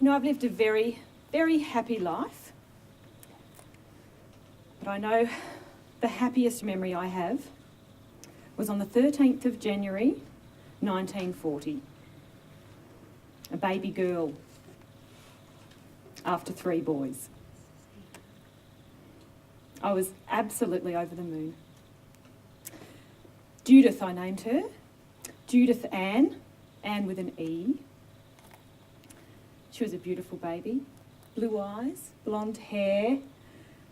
You know, I've lived a very, very happy life. But I know the happiest memory I have was on the 13th of January, 1940. A baby girl after 3 boys. I was absolutely over the moon. Judith, I named her. Judith Ann with an E. She was a beautiful baby, blue eyes, blonde hair,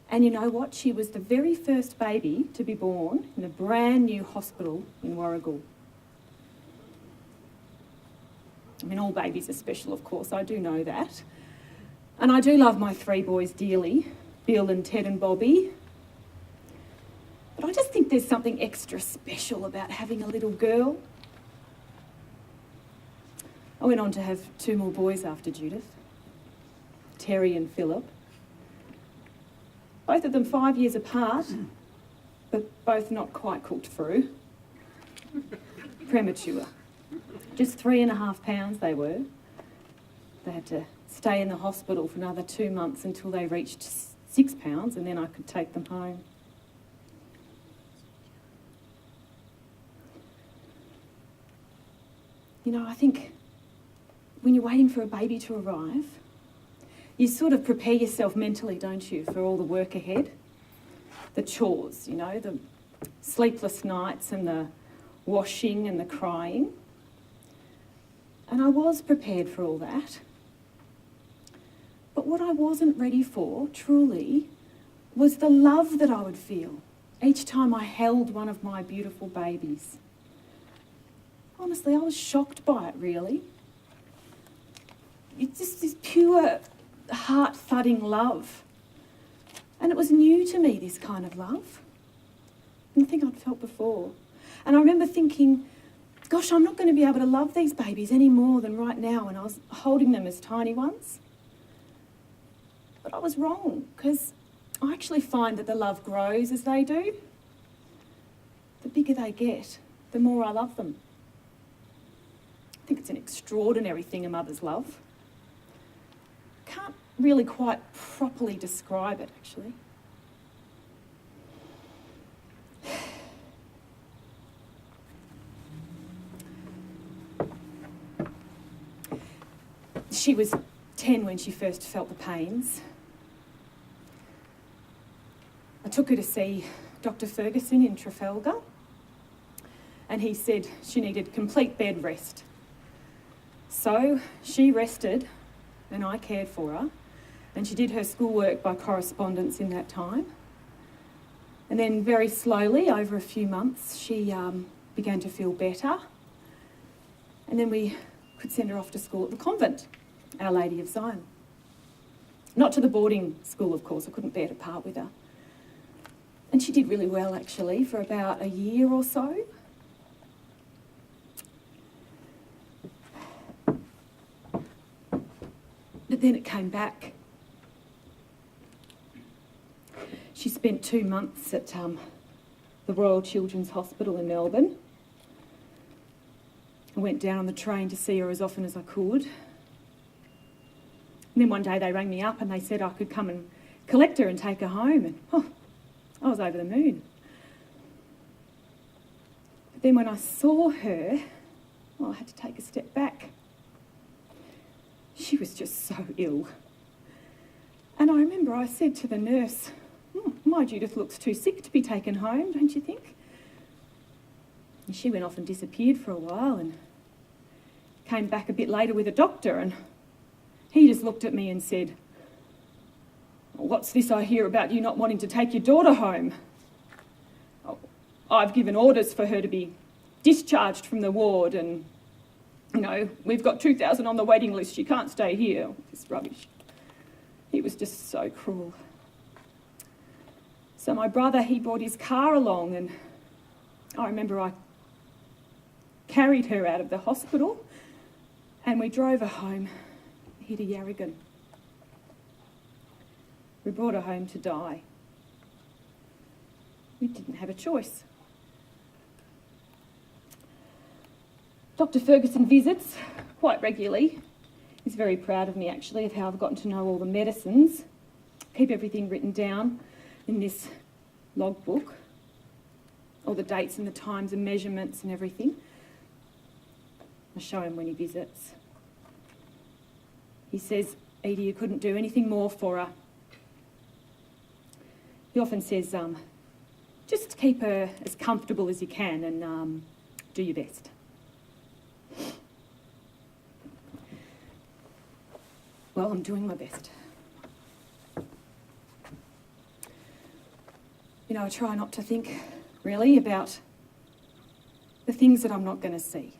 and you know what? She was the very first baby to be born in a brand new hospital in Warragul. I mean, all babies are special, of course, I do know that. And I do love my 3 boys dearly, Bill and Ted and Bobby. But I just think there's something extra special about having a little girl. I went on to have 2 more boys after Judith, Terry and Philip. Both of them 5 years apart, but both not quite cooked through. Premature. Just 3.5 pounds they were. They had to stay in the hospital for another 2 months until they reached 6 pounds, and then I could take them home. You know, I think when you're waiting for a baby to arrive, you sort of prepare yourself mentally, don't you, for all the work ahead? The chores, you know, the sleepless nights and the washing and the crying. And I was prepared for all that. But what I wasn't ready for, truly, was the love that I would feel each time I held one of my beautiful babies. Honestly, I was shocked by it, really. It's just this pure, heart-thudding love. And it was new to me, this kind of love. Nothing I'd felt before. And I remember thinking, gosh, I'm not going to be able to love these babies any more than right now when I was holding them as tiny ones. But I was wrong, because I actually find that the love grows as they do. The bigger they get, the more I love them. I think it's an extraordinary thing, a mother's love. Can't really quite properly describe it, actually. She was 10 when she first felt the pains. I took her to see Dr. Ferguson in Trafalgar, and he said she needed complete bed rest. So she rested, and I cared for her, and she did her schoolwork by correspondence in that time. And then very slowly, over a few months, she began to feel better, and then we could send her off to school at the convent, Our Lady of Zion. Not to the boarding school, of course, I couldn't bear to part with her. And she did really well, actually, for about a year or so. But then it came back. She spent 2 months at the Royal Children's Hospital in Melbourne. I went down on the train to see her as often as I could. And then one day they rang me up and they said I could come and collect her and take her home. And I was over the moon. But then when I saw her, I had to take a step back. She was just so ill. And I remember I said to the nurse, my Judith looks too sick to be taken home, don't you think? And she went off and disappeared for a while and came back a bit later with a doctor, and he just looked at me and said, "What's this I hear about you not wanting to take your daughter home? I've given orders for her to be discharged from the ward, and, you know, we've got 2,000 on the waiting list. She can't stay here." This rubbish. He was just so cruel. So my brother, he brought his car along, and I remember I carried her out of the hospital and we drove her home here to Yarragon. We brought her home to die. We didn't have a choice. Dr. Ferguson visits quite regularly. He's very proud of me, actually, of how I've gotten to know all the medicines. Keep everything written down in this logbook, all the dates and the times and measurements and everything. I show him when he visits. He says, Edie, you couldn't do anything more for her. He often says, just keep her as comfortable as you can and do your best. Well, I'm doing my best. You know, I try not to think really about the things that I'm not going to see.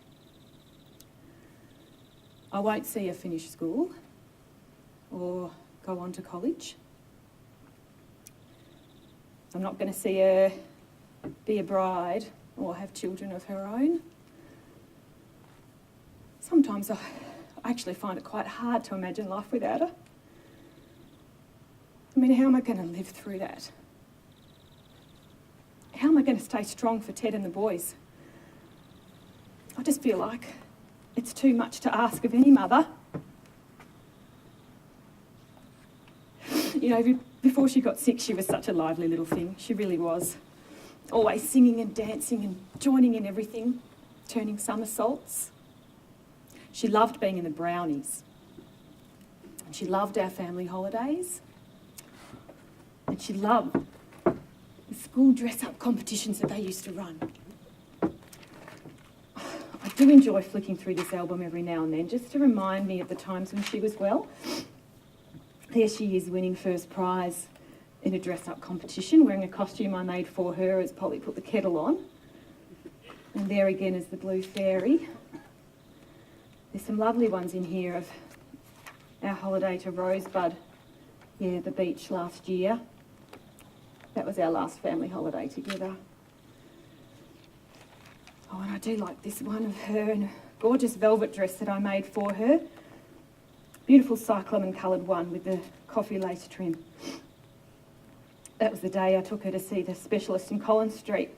I won't see her finish school or go on to college. I'm not going to see her be a bride or have children of her own. Sometimes I actually find it quite hard to imagine life without her. I mean, how am I going to live through that? How am I going to stay strong for Ted and the boys? I just feel like it's too much to ask of any mother. You know, before she got sick, she was such a lively little thing. She really was. Always singing and dancing and joining in everything, turning somersaults. She loved being in the brownies. She loved our family holidays. And she loved the school dress-up competitions that they used to run. I do enjoy flicking through this album every now and then, just to remind me of the times when she was well. There she is, winning first prize in a dress-up competition, wearing a costume I made for her as Polly put the kettle on. And there again is the Blue Fairy. There's some lovely ones in here of our holiday to Rosebud, the beach last year. That was our last family holiday together. Oh, and I do like this one of her in a gorgeous velvet dress that I made for her. Beautiful cyclamen coloured one with the coffee lace trim. That was the day I took her to see the specialist in Collins Street.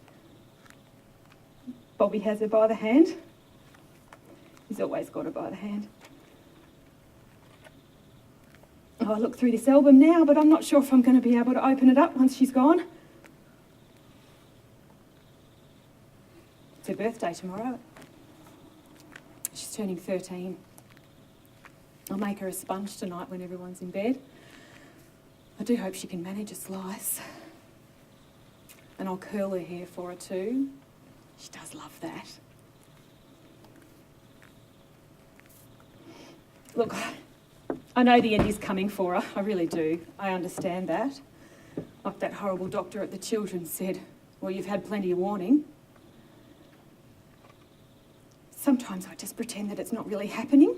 Bobby has her by the hand. He's always got her by the hand. Oh, I look through this album now, but I'm not sure if I'm going to be able to open it up once she's gone. It's her birthday tomorrow. She's turning 13. I'll make her a sponge tonight when everyone's in bed. I do hope she can manage a slice. And I'll curl her hair for her too. She does love that. Look, I know the end is coming for her. I really do. I understand that. Like that horrible doctor at the children's said, well, you've had plenty of warning. Sometimes I just pretend that it's not really happening.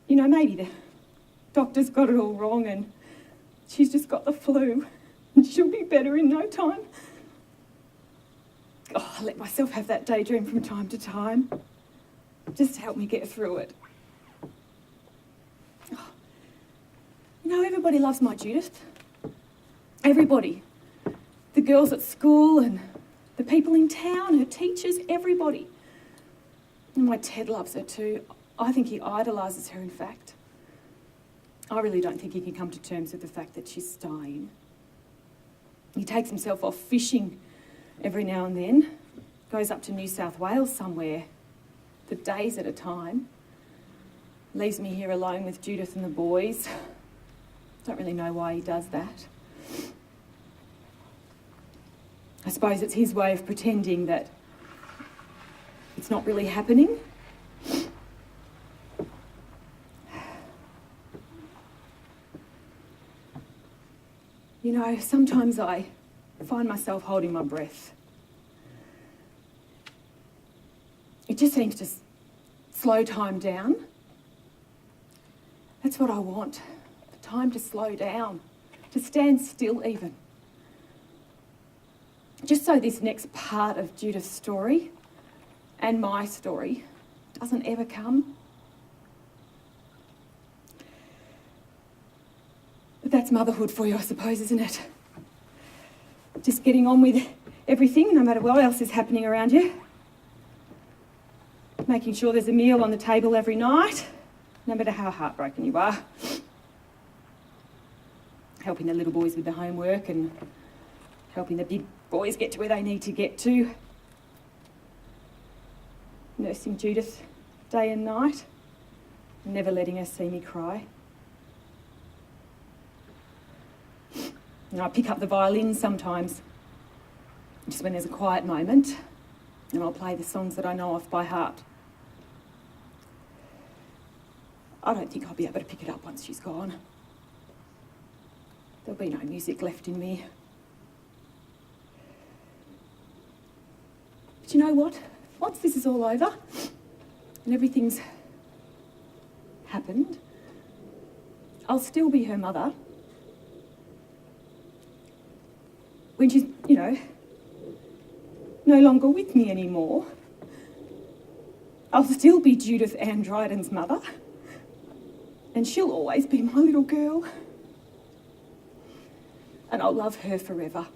You know, maybe the doctor's got it all wrong and she's just got the flu and she'll be better in no time. Oh, I let myself have that daydream from time to time, just to help me get through it. Oh, you know, everybody loves my Judith. Everybody. The girls at school and the people in town, her teachers, everybody. And my Ted loves her too. I think he idolises her, in fact. I really don't think he can come to terms with the fact that she's dying. He takes himself off fishing every now and then, goes up to New South Wales somewhere for days at a time, leaves me here alone with Judith and the boys. Don't really know why he does that. I suppose it's his way of pretending that it's not really happening. You know, sometimes I find myself holding my breath. It just seems to slow time down. That's what I want. The time to slow down, to stand still even. Just so this next part of Judith's story and my story doesn't ever come. But that's motherhood for you, I suppose, isn't it? Just getting on with everything, no matter what else is happening around you. making sure there's a meal on the table every night, no matter how heartbroken you are. Helping the little boys with the homework and helping the big boys get to where they need to get to. Nursing Judith day and night, never letting her see me cry. And I pick up the violin sometimes, just when there's a quiet moment, and I'll play the songs that I know off by heart. I don't think I'll be able to pick it up once she's gone. There'll be no music left in me. But you know what? Once this is all over and everything's happened, I'll still be her mother. When she's, no longer with me anymore, I'll still be Judith Ann Dryden's mother, and she'll always be my little girl. And I'll love her forever.